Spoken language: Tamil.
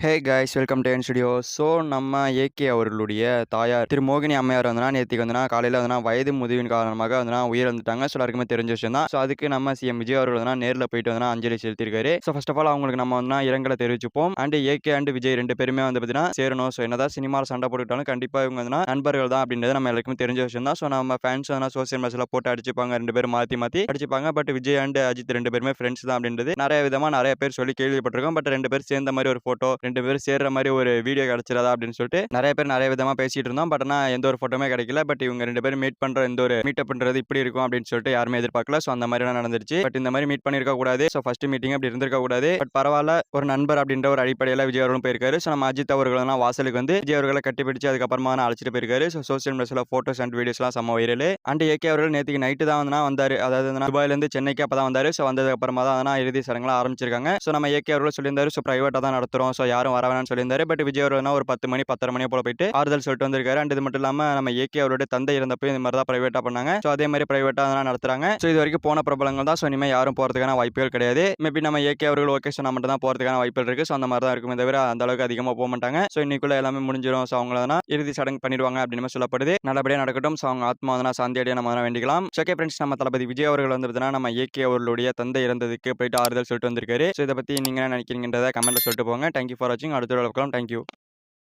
Hey guys welcome to N studio. So நம்ம ஏகே அவர்களுடைய தாயார் திரு மோகினி அம்மையார் நேற்றுக்கு காலையில் வயது முதிர்வின் காரணமாக உயிரிழந்துட்டாங்க. ஸோ எல்லாருக்குமே தெரிஞ்ச விஷயம் தான். ஸோ அதுக்கு நம்ம சிஎம் விஜய் அவர்கள் நேரில் போயிட்டு அஞ்சலி செலுத்தியிருக்காரு. ஸோ ஃபர்ஸ்ட் ஆஃப் ஆல் அவங்களுக்கு நம்ம இரங்கலை தெரிவிச்சுப்போம். அண்ட் ஏகே அண்ட் விஜய் ரெண்டு பேருமே பார்த்தீங்கன்னா சேரணும். ஸோ என்னதான் சினிமாவில் சண்டை போட்டுக்கிட்டாலும் கண்டிப்பாக இவங்க நண்பர்கள் தான் அப்படின்றது நம்ம எல்லாருக்குமே தெரிஞ்ச விஷயம் தான். ஸோ நம்ம ஃபேன்ஸ் சோசியல் மீடியாவில் போட்டு அடிச்சுப்பாங்க, ரெண்டு பேரும் மாற்றி மாற்றி அடிச்சுப்பாங்க. பட் விஜய் அண்ட் அஜித் ரெண்டு பேருமே ஃப்ரெண்ட்ஸ் தான் அப்படின்றது நிறைய பேர் சொல்லி கேள்விப்பட்டிருக்கோம். பட் ரெண்டு பேர் சேர்ந்த மாதிரி ஒரு ஃபோட்டோ, ரெண்டு பேரும் சேர்ற மாதிரி ஒரு வீடியோ கிடைச்சிடாதா அப்படின்னு சொல்லிட்டு நிறைய பேர் நிறைய விதமா பேசிட்டு இருந்தோம். பட் ஆனால் எந்த ஒரு ஃபோட்டோமே கிடைக்கல. பட் இவங்க ரெண்டு பேரும் மீட் பண்ற எந்த ஒரு மீட்டப் பண்றது இப்படி இருக்கும் அப்படின்னு சொல்லிட்டு யாருமே எதிர்பார்க்கல. ஸோ அந்த மாதிரி நடந்துருச்சு. பட் இந்த மாதிரி மீட் பண்ணிருக்க கூடாது. ஸோ ஃபர்ஸ்ட் மீட்டிங் அப்படி இருந்திருக்க கூடாது. பட் பரவாயில்ல, ஒரு நண்பர் அப்படின்ற ஒரு அடிப்படையில் விஜய் அவர்களும் போயிருக்காரு. ஸோ நம்ம அஜித் அவர்கள் வாசலுக்கு விஜய் அவர்களை கட்டிப்பிடிச்சு அதுக்கப்புறமா அழைச்சிட்டு போயிருக்காரு. ஸோ சோசியல் மீடியாவில் போட்டோஸ் அண்ட் வீடியோஸ்லாம் செம்ம வைரல். அண்ட் ஏகே அவர்கள் நேற்றுக்கு நைட்டு தான் வந்தாரு. அதாவது துபாயிலேருந்து சென்னைக்கு அப்போ தான் வந்தாரு. ஸோ வந்ததுக்கு அப்புறமா தான் இறுதி சடங்குலாம் ஆரம்பிச்சிருக்காங்க. ஸோ நம்ம ஏகே அவர்கள் சொல்லியிருந்தாரு, ஸோ பிரைவேட்டாக தான் நடத்துறோம், ஸோ யாரும் வர வேணாம்னு சொல்லியிருந்தாரு. பட் விஜய் அவர்கள் ஒரு 10 மணி 10:30 மணி போல போயிட்டு ஆறுதல் சொல்லிட்டு வந்திருக்காரு. அண்ட் இது மட்டும் இல்லாம நம்ம ஏகே அவருடைய தந்தை இருந்தப்போ இந்த மாதிரி தான் பிரைவேட்டா பண்ணாங்க. ஸோ அதே மாதிரி பிரைவேட்டா நடத்துறாங்க. ஸோ இது வரைக்கும் போன பிரபலங்கள் தான். ஸோ இனிமேல் யாரும் போறதுக்கான வாய்ப்புகள் கிடையாது. மேபி நம்ம ஏகே அவர்கள் ஓகே சொன்னா மட்டும் தான் போறதுக்கான வாய்ப்புகள் இருக்கு. ஸோ அந்த மாதிரி தான் இருக்குமே தவிர அந்த அளவுக்கு அதிகமாக போக மாட்டாங்க. ஸோ இன்னைக்குள்ள எல்லாமே முடிஞ்சிடும். ஸோ அவங்கள இறுதி சடங்கு பண்ணிடுவாங்க அப்படின்னு சொல்லப்படுது. நல்லபடியாக நடக்கட்டும். ஸோ அவங்க ஆத்மா சாந்தி அடைய நம்ம வேண்டிக்கலாம். ஓகே ஃப்ரெண்ட்ஸ், நம்ம தளபதி விஜய் அவர்கள் நம்ம ஏகே அவர்களுடைய தந்தை இறந்ததுக்கு போயிட்டு ஆறுதல் சொல்லிட்டு வந்திருக்காரு. ஸோ இதை பத்தி நீங்க என்ன நினைக்கிறீங்கன்றதை கமெண்ட்ல சொல்லிட்டு போங்க. தேங்க்யூ ஃபார் வாட்சிங். அடுத்த வீடியோல பார்க்கலாம். தேங்க்யூ.